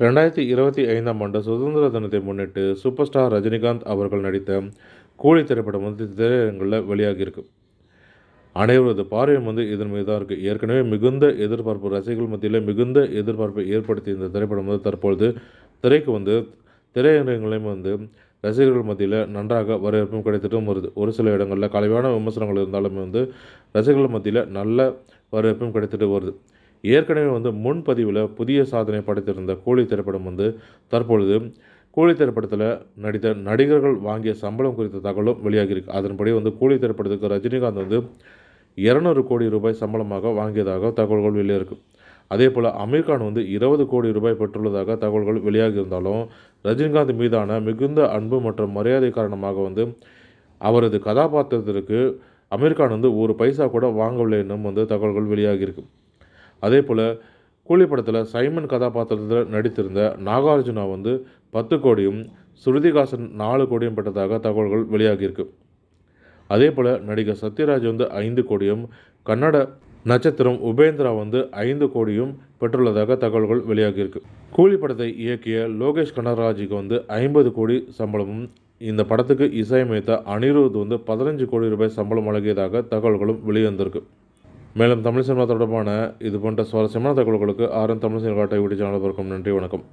2025ஆம் ஆண்டு சுதந்திர தினத்தை முன்னிட்டு சூப்பர் ஸ்டார் ரஜினிகாந்த் அவர்கள் நடித்த கூலி திரைப்படம் திரையரங்களில் வெளியாகியிருக்கு. அனைவரது பார்வையும் இதன் மீது தான் இருக்குது. ஏற்கனவே மிகுந்த எதிர்பார்ப்பு ரசிகர்கள் மத்தியில் மிகுந்த எதிர்பார்ப்பை ஏற்படுத்திய இந்த திரைப்படம் தற்பொழுது திரைக்கு திரையரங்குகளையும் ரசிகர்கள் மத்தியில் நன்றாக வரவேற்பும் கிடைத்துட்டும் வருது. ஒரு சில இடங்களில் கலைவான விமர்சனங்கள் இருந்தாலுமே ரசிகர்கள் மத்தியில் நல்ல வரவேற்பும் கிடைத்துட்டு வருது. ஏற்கனவே முன்பதிவில் புதிய சாதனை படைத்திருந்த கூலி திரைப்படம் தற்பொழுது கூலி திரைப்படத்தில் நடித்த நடிகர்கள் வாங்கிய சம்பளம் குறித்த தகவலும் வெளியாகியிருக்கு. அதன்படி கூலி திரைப்படத்துக்கு ரஜினிகாந்த் 200 கோடி ரூபாய் சம்பளமாக வாங்கியதாக தகவல்கள் வெளியாகிருக்கு. அதே போல் அமீர் கான் 20 கோடி ரூபாய் பெற்றுள்ளதாக தகவல்கள் வெளியாகியிருந்தாலும் ரஜினிகாந்த் மீதான மிகுந்த அன்பு மற்றும் மரியாதை காரணமாக அவரது கதாபாத்திரத்திற்கு அமீர் கான் ஒரு பைசா கூட வாங்கவில்லை என்னும் தகவல்கள் வெளியாகியிருக்கு. அதே போல் கூலி படத்தில் சைமன் கதாபாத்திரத்தில் நடித்திருந்த நாகார்ஜுனா 10 கோடியும் ஸ்ருதிஹாசன் 4 கோடியும் பெற்றதாக தகவல்கள் வெளியாகியிருக்கு. அதே போல் நடிகர் சத்யராஜ் 5 கோடியும் கன்னட நட்சத்திரம் உபேந்திரா 5 கோடியும் பெற்றுள்ளதாக தகவல்கள் வெளியாகியிருக்கு. கூலி படத்தை இயக்கிய லோகேஷ் கனகராஜுக்கு 50 கோடி சம்பளமும் இந்த படத்துக்கு இசையமைத்த அனிருத் 15 கோடி ரூபாய் சம்பளம் வழங்கியதாக தகவல்களும் வெளிவந்திருக்கு. மேலும் தமிழ் சினிமா தொடர்பான இது போன்ற சுவாரஸ்யமான தகவல்களுக்கு தமிழ் சினிமா யூடியூப் சேனல் இருக்கும். நன்றி, வணக்கம்.